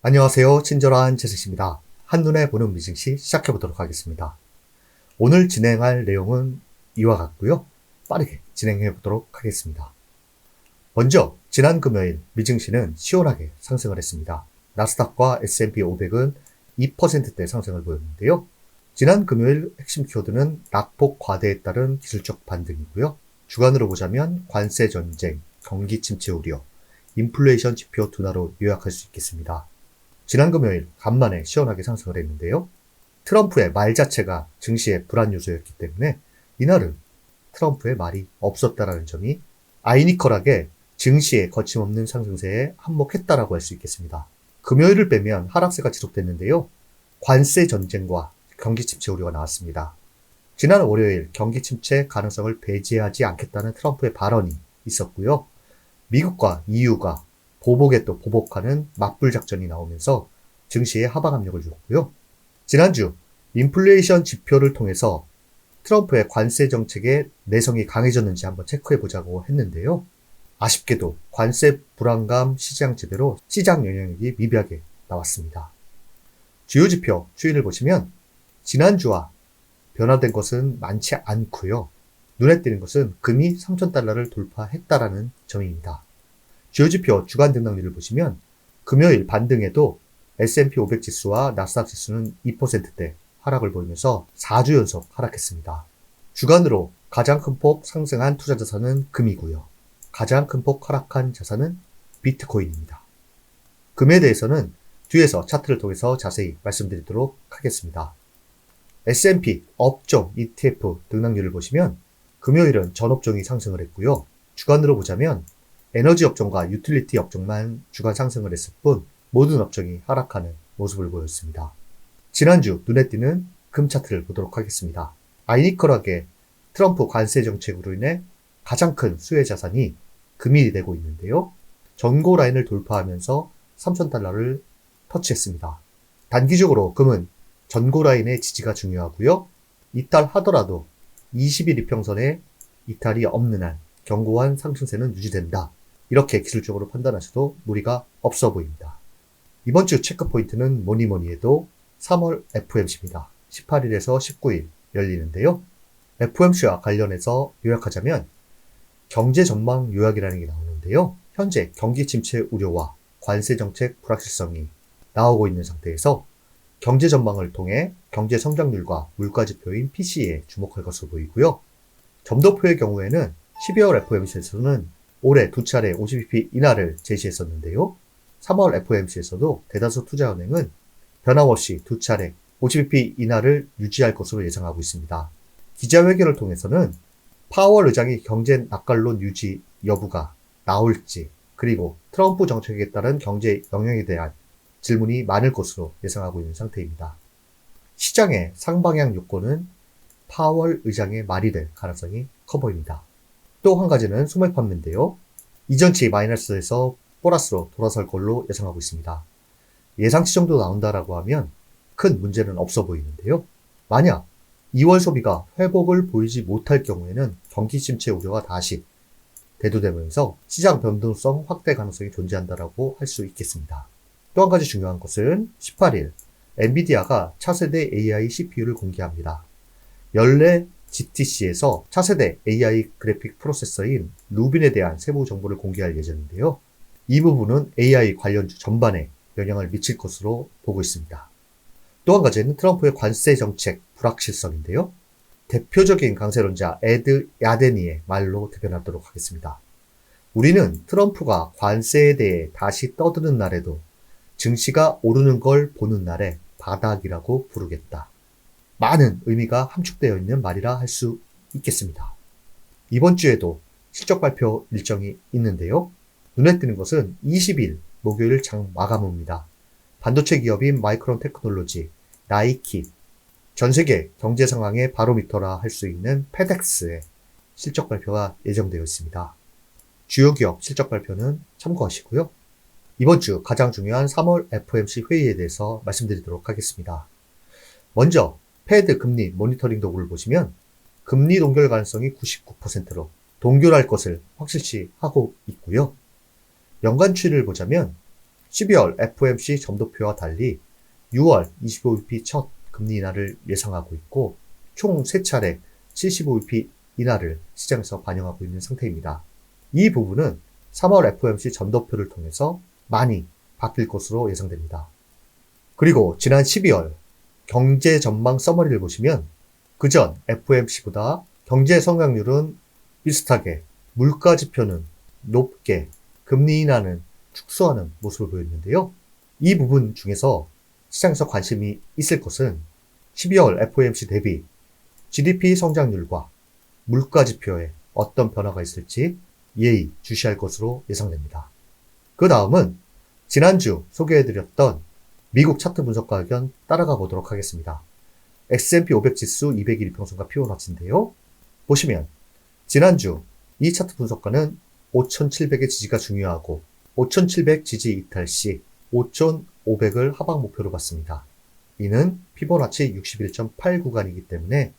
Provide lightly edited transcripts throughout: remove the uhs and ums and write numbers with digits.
안녕하세요. 친절한 재수씨입니다. 한눈에 보는 미증시 시작해보도록 하겠습니다. 오늘 진행할 내용은 이와 같고요. 빠르게 진행해보도록 하겠습니다. 먼저 지난 금요일 미증시는 시원하게 상승을 했습니다. 나스닥과 S&P 500은 2%대 상승을 보였는데요. 지난 금요일 핵심 키워드는 낙폭 과대에 따른 기술적 반등이고요. 주간으로 보자면 관세 전쟁, 경기 침체 우려, 인플레이션 지표 둔화로 요약할 수 있겠습니다. 지난 금요일 간만에 시원하게 상승을 했는데요. 트럼프의 말 자체가 증시의 불안 요소였기 때문에 이날은 트럼프의 말이 없었다라는 점이 아이니컬하게 증시의 거침없는 상승세에 한몫했다라고 할 수 있겠습니다. 금요일을 빼면 하락세가 지속됐는데요. 관세 전쟁과 경기 침체 우려가 나왔습니다. 지난 월요일 경기 침체 가능성을 배제하지 않겠다는 트럼프의 발언이 있었고요. 미국과 EU가 보복에 또 보복하는 맞불 작전이 나오면서 증시에 하방 압력을 줬고요. 지난주 인플레이션 지표를 통해서 트럼프의 관세 정책의 내성이 강해졌는지 한번 체크해 보자고 했는데요. 아쉽게도 관세 불안감 시장 지배로 시장 영향력이 미비하게 나왔습니다. 주요 지표 추이를 보시면 지난주와 변화된 것은 많지 않고요. 눈에 띄는 것은 금이 3,000달러를 돌파했다라는 점입니다. 주요 지표 주간 등락률을 보시면 금요일 반등에도 S&P 500 지수와 나스닥 지수는 2%대 하락을 보이면서 4주 연속 하락했습니다. 주간으로 가장 큰 폭 상승한 투자 자산은 금이고요. 가장 큰 폭 하락한 자산은 비트코인입니다. 금에 대해서는 뒤에서 차트를 통해서 자세히 말씀드리도록 하겠습니다. S&P 업종 ETF 등락률을 보시면 금요일은 전 업종이 상승을 했고요. 주간으로 보자면 에너지 업종과 유틸리티 업종만 주간 상승을 했을 뿐 모든 업종이 하락하는 모습을 보였습니다. 지난주 눈에 띄는 금 차트를 보도록 하겠습니다. 아이니컬하게 트럼프 관세 정책으로 인해 가장 큰 수혜 자산이 금이 되고 있는데요. 전고 라인을 돌파하면서 3,000달러를 터치했습니다. 단기적으로 금은 전고 라인의 지지가 중요하고요. 이탈하더라도 20일 이평선에 이탈이 없는 한 견고한 상승세는 유지된다. 이렇게 기술적으로 판단하셔도 무리가 없어 보입니다. 이번 주 체크 포인트는 뭐니 해도 3월 FOMC입니다. 18일에서 19일 열리는데요. FOMC와 관련해서 요약하자면 경제 전망 요약이라는 게 나오는데요. 현재 경기 침체 우려와 관세 정책 불확실성이 나오고 있는 상태에서 경제 전망을 통해 경제 성장률과 물가 지표인 PC에 주목할 것으로 보이고요. 점도표의 경우에는 12월 FOMC에서는 올해 두 차례 50bp 인하를 제시했었는데요. 3월 FOMC에서도 대다수 투자은행은 변함없이 두 차례 50bp 인하를 유지할 것으로 예상하고 있습니다. 기자회견을 통해서는 파월 의장이 경제 낙관론 유지 여부가 나올지, 그리고 트럼프 정책에 따른 경제 영향에 대한 질문이 많을 것으로 예상하고 있는 상태입니다. 시장의 상방향 요건은 파월 의장의 말이 될 가능성이 커 보입니다. 또 한 가지는 소매 판매인데요. 이전치 마이너스에서 플러스로 돌아설 걸로 예상하고 있습니다. 예상치 정도 나온다라고 하면 큰 문제는 없어 보이는데요. 만약 2월 소비가 회복을 보이지 못할 경우에는 경기 침체 우려가 다시 대두되면서 시장 변동성 확대 가능성이 존재한다라고 할 수 있겠습니다. 또 한 가지 중요한 것은 18일 엔비디아가 차세대 AI CPU를 공개합니다. 연례 GTC에서 차세대 AI 그래픽 프로세서인 루빈에 대한 세부 정보를 공개할 예정인데요. 이 부분은 AI 관련주 전반에 영향을 미칠 것으로 보고 있습니다. 또 한 가지는 트럼프의 관세 정책 불확실성인데요. 대표적인 강세론자 에드 야데니의 말로 대변하도록 하겠습니다. 우리는 트럼프가 관세에 대해 다시 떠드는 날에도 증시가 오르는 걸 보는 날에 바닥이라고 부르겠다. 많은 의미가 함축되어 있는 말이라 할 수 있겠습니다. 이번 주에도 실적 발표 일정이 있는데요. 눈에 띄는 것은 20일 목요일 장 마감입니다. 반도체 기업인 마이크론 테크놀로지, 나이키, 전 세계 경제 상황의 바로미터라 할 수 있는 페덱스의 실적 발표가 예정되어 있습니다. 주요 기업 실적 발표는 참고하시고요. 이번 주 가장 중요한 3월 FOMC 회의에 대해서 말씀드리도록 하겠습니다. 먼저 페드 금리 모니터링 도구를 보시면 금리 동결 가능성이 99%로 동결할 것을 확실시 하고 있고요. 연간 추이를 보자면 12월 FOMC 점도표와 달리 6월 25bp 첫 금리 인하를 예상하고 있고 총 3차례 75bp 인하를 시장에서 반영하고 있는 상태입니다. 이 부분은 3월 FOMC 점도표를 통해서 많이 바뀔 것으로 예상됩니다. 그리고 지난 12월 경제 전망 서머리를 보시면 그전 FOMC보다 경제 성장률은 비슷하게, 물가 지표는 높게, 금리 인하는 축소하는 모습을 보였는데요. 이 부분 중에서 시장에서 관심이 있을 것은 12월 FOMC 대비 GDP 성장률과 물가 지표에 어떤 변화가 있을지 예의 주시할 것으로 예상됩니다. 그 다음은 지난주 소개해드렸던 미국 차트 분석가 의견 따라가 보도록 하겠습니다. S&P 500 지수 200일 이평선과 피보나치인데요. 보시면 지난주 이 차트 분석가는 5,700의 지지가 중요하고 5,700 지지 이탈 시 5,500을 하방 목표로 봤습니다. 이는 피보나치 61.8 구간이기 때문에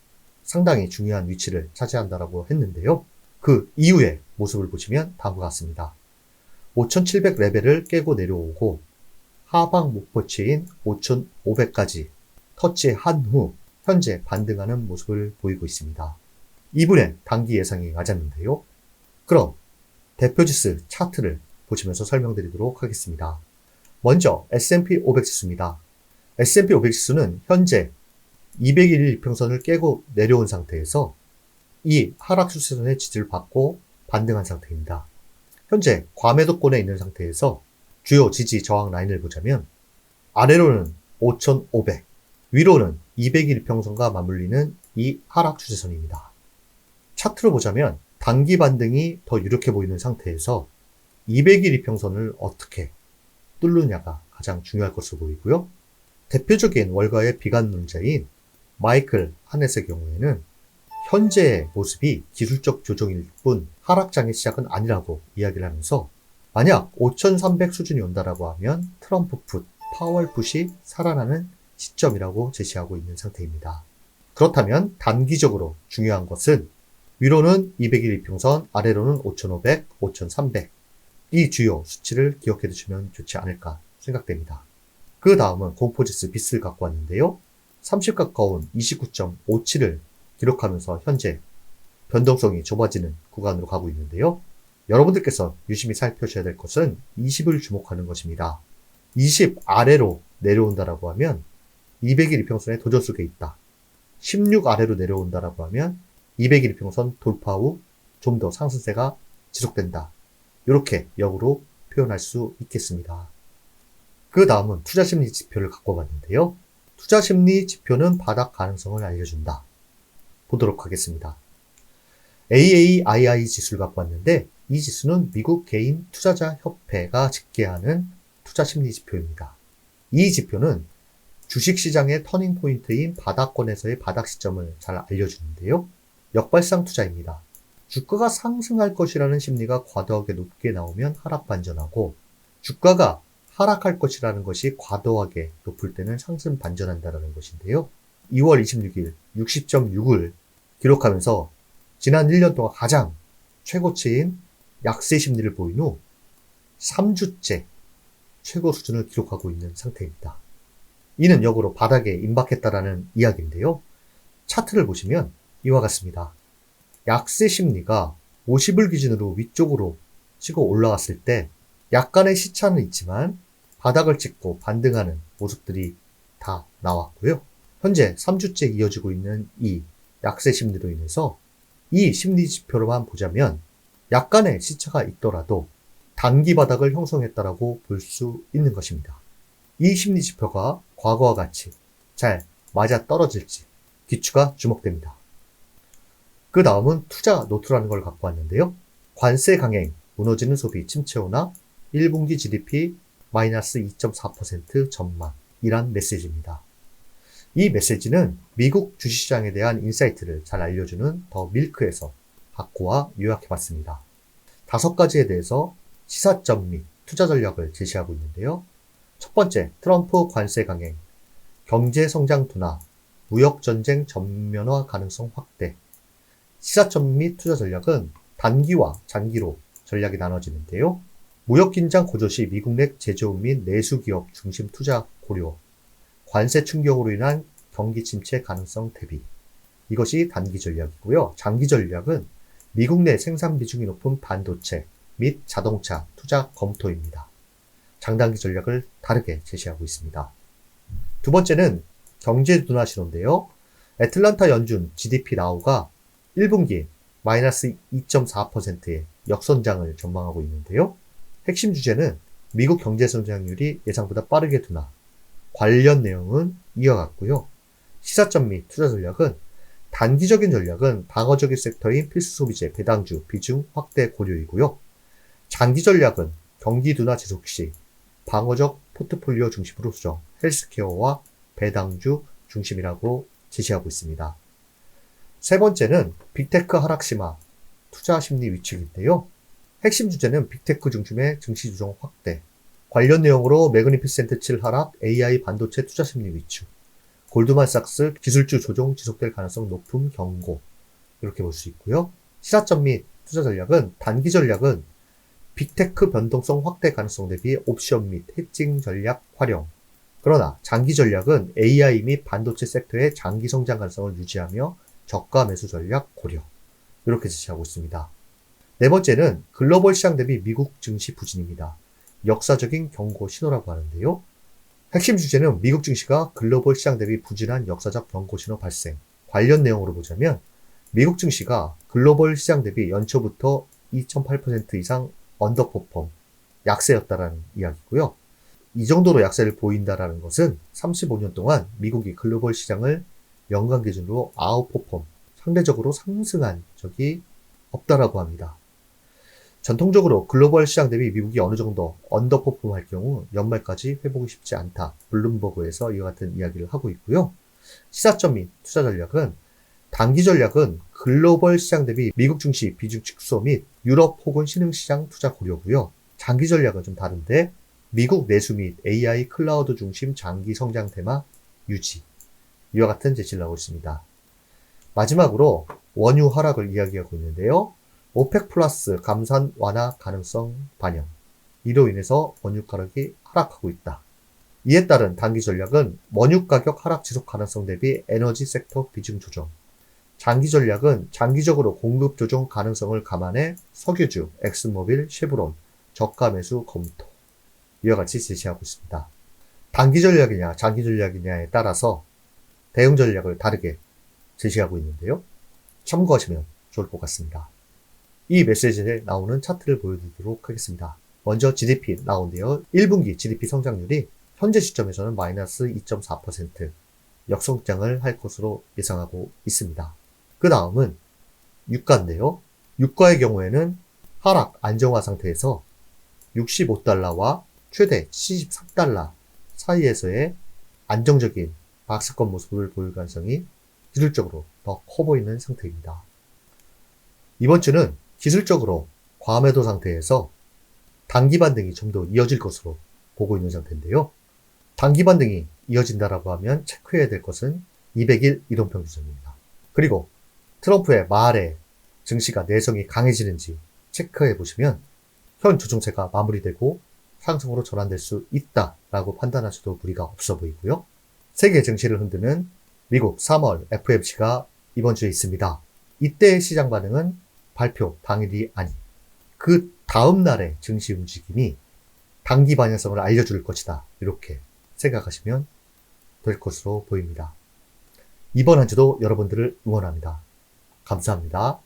상당히 중요한 위치를 차지한다라고 했는데요. 그 이후의 모습을 보시면 다음과 같습니다. 5,700 레벨을 깨고 내려오고 하방 목표치인 5,500까지 터치한 후 현재 반등하는 모습을 보이고 있습니다. 이분의 단기 예상이 맞았는데요. 그럼 대표지수 차트를 보시면서 설명드리도록 하겠습니다. 먼저 S&P 500 지수입니다. S&P 500 지수는 현재 200일 이평선을 깨고 내려온 상태에서 이 하락 추세선의 지지를 받고 반등한 상태입니다. 현재 과매도권에 있는 상태에서 주요 지지 저항 라인을 보자면 아래로는 5,500, 위로는 200일 이평선과 맞물리는 이 하락 추세선입니다. 차트로 보자면 단기 반등이 더 유력해 보이는 상태에서 200일 이평선을 어떻게 뚫느냐가 가장 중요할 것으로 보이고요. 대표적인 월가의 비관론자인 마이클 하넷의 경우에는 현재의 모습이 기술적 조정일 뿐 하락장의 시작은 아니라고 이야기를 하면서 만약 5,300 수준이 온다라고 하면 트럼프 풋, 파월 풋이 살아나는 시점이라고 제시하고 있는 상태입니다. 그렇다면 단기적으로 중요한 것은 위로는 200일 이평선, 아래로는 5,500, 5,300 이 주요 수치를 기억해 두시면 좋지 않을까 생각됩니다. 그 다음은 공포지수 비스를 갖고 왔는데요. 30 가까운 29.57을 기록하면서 현재 변동성이 좁아지는 구간으로 가고 있는데요. 여러분들께서 유심히 살펴주셔야 될 것은 20을 주목하는 것입니다. 20 아래로 내려온다라고 하면 200일 이평선의 도전 속에 있다. 16 아래로 내려온다라고 하면 200일 이평선 돌파 후 좀 더 상승세가 지속된다. 이렇게 역으로 표현할 수 있겠습니다. 그 다음은 투자심리 지표를 갖고 봤는데요. 투자심리 지표는 바닥 가능성을 알려준다. 보도록 하겠습니다. AAII 지수를 갖고 왔는데 이 지수는 미국 개인 투자자 협회가 집계하는 투자심리 지표입니다. 이 지표는 주식시장의 터닝포인트인 바닥권에서의 바닥 시점을 잘 알려주는데요. 역발상 투자입니다. 주가가 상승할 것이라는 심리가 과도하게 높게 나오면 하락 반전하고 주가가 하락할 것이라는 것이 과도하게 높을 때는 상승 반전한다는 것인데요. 2월 26일 60.6을 기록하면서 지난 1년 동안 가장 최고치인 약세 심리를 보인 후 3주째 최고 수준을 기록하고 있는 상태입니다. 이는 역으로 바닥에 임박했다라는 이야기인데요. 차트를 보시면 이와 같습니다. 약세 심리가 50을 기준으로 위쪽으로 치고 올라왔을 때 약간의 시차는 있지만 바닥을 찍고 반등하는 모습들이 다 나왔고요. 현재 3주째 이어지고 있는 이 약세 심리로 인해서 이 심리 지표로만 보자면 약간의 시차가 있더라도 단기 바닥을 형성했다라고 볼 수 있는 것입니다. 이 심리 지표가 과거와 같이 잘 맞아 떨어질지 귀추가 주목됩니다. 그 다음은 투자 노트라는 걸 갖고 왔는데요. 관세 강행, 무너지는 소비, 침체호나 1분기 GDP 마이너스 2.4% 전망이란 메시지입니다. 이 메시지는 미국 주식시장에 대한 인사이트를 잘 알려주는 더 밀크에서 갖고와 요약해봤습니다. 5가지에 대해서 시사점 및 투자 전략을 제시하고 있는데요. 첫 번째, 트럼프 관세 강행, 경제 성장 둔화, 무역전쟁 전면화 가능성 확대. 시사점 및 투자 전략은 단기와 장기로 전략이 나눠지는데요. 무역긴장 고조 시 미국 내 제조업 및 내수기업 중심 투자 고려, 관세 충격으로 인한 경기 침체 가능성 대비. 이것이 단기 전략이고요. 장기 전략은 미국 내 생산 비중이 높은 반도체 및 자동차 투자 검토입니다. 장단기 전략을 다르게 제시하고 있습니다. 두 번째는 경제 둔화 신호인데요. 애틀란타 연준 GDP 나우가 1분기 마이너스 2.4%의 역선장을 전망하고 있는데요. 핵심 주제는 미국 경제 성장률이 예상보다 빠르게 둔화, 관련 내용은 이어갔고요. 시사점 및 투자 전략은 단기적인 전략은 방어적인 섹터인 필수 소비재, 배당주, 비중 확대 고려이고요. 장기 전략은 경기 둔화 지속 시 방어적 포트폴리오 중심으로 수정, 헬스케어와 배당주 중심이라고 제시하고 있습니다. 세 번째는 빅테크 하락 심화, 투자 심리 위축인데요. 핵심 주제는 빅테크 중심의 증시 조정 확대, 관련 내용으로 매그니피센트 7 하락, AI 반도체 투자 심리 위축, 골드만삭스 기술주 조정 지속될 가능성 높음 경고, 이렇게 볼 수 있고요. 시사점 및 투자 전략은 단기 전략은 빅테크 변동성 확대 가능성 대비 옵션 및 해칭 전략 활용. 그러나 장기 전략은 AI 및 반도체 섹터의 장기 성장 가능성을 유지하며 저가 매수 전략 고려. 이렇게 제시하고 있습니다. 네 번째는 글로벌 시장 대비 미국 증시 부진입니다. 역사적인 경고 신호라고 하는데요. 핵심 주제는 미국 증시가 글로벌 시장 대비 부진한 역사적 경고 신호 발생. 관련 내용으로 보자면 미국 증시가 글로벌 시장 대비 연초부터 2.8% 이상 언더퍼폼, 약세였다라는 이야기고요. 이 정도로 약세를 보인다라는 것은 35년 동안 미국이 글로벌 시장을 연간 기준으로 아웃퍼폼, 상대적으로 상승한 적이 없다라고 합니다. 전통적으로 글로벌 시장 대비 미국이 어느 정도 언더퍼폼 할 경우 연말까지 회복이 쉽지 않다. 블룸버그에서 이와 같은 이야기를 하고 있고요. 시사점 및 투자 전략은 단기 전략은 글로벌 시장 대비 미국 증시 비중 축소 및 유럽 혹은 신흥시장 투자 고려고요. 장기 전략은 좀 다른데 미국 내수 및 AI 클라우드 중심 장기 성장 테마 유지. 이와 같은 제시를 하고 있습니다. 마지막으로 원유 하락을 이야기하고 있는데요. 오펙 플러스 감산 완화 가능성 반영. 이로 인해서 원유 가격이 하락하고 있다. 이에 따른 단기 전략은 원유 가격 하락 지속 가능성 대비 에너지 섹터 비중 조정. 장기 전략은 장기적으로 공급 조정 가능성을 감안해 석유주, 엑스모빌, 쉐브론, 저가 매수 검토. 이와 같이 제시하고 있습니다. 단기 전략이냐 장기 전략이냐에 따라서 대응 전략을 다르게 제시하고 있는데요. 참고하시면 좋을 것 같습니다. 이 메시지에 나오는 차트를 보여드리도록 하겠습니다. 먼저 GDP 나오는데요. 1분기 GDP 성장률이 현재 시점에서는 마이너스 2.4% 역성장을 할 것으로 예상하고 있습니다. 그 다음은 유가인데요. 유가의 경우에는 하락 안정화 상태에서 65달러와 최대 73달러 사이에서의 안정적인 박스권 모습을 보일 가능성이 기술적으로 더 커 보이는 상태입니다. 이번 주는 기술적으로 과매도 상태에서 단기 반등이 좀 더 이어질 것으로 보고 있는 상태인데요. 단기 반등이 이어진다라고 하면 체크해야 될 것은 200일 이동평균선입니다. 그리고 트럼프의 말에 증시가 내성이 강해지는지 체크해 보시면 현 조정세가 마무리되고 상승으로 전환될 수 있다라고 판단하셔도 무리가 없어 보이고요. 세계 증시를 흔드는 미국 3월 FOMC가 이번 주에 있습니다. 이때의 시장 반응은 발표 당일이 아닌 그 다음 날의 증시 움직임이 단기 방향성을 알려줄 것이다. 이렇게 생각하시면 될 것으로 보입니다. 이번 한 주도 여러분들을 응원합니다. 감사합니다.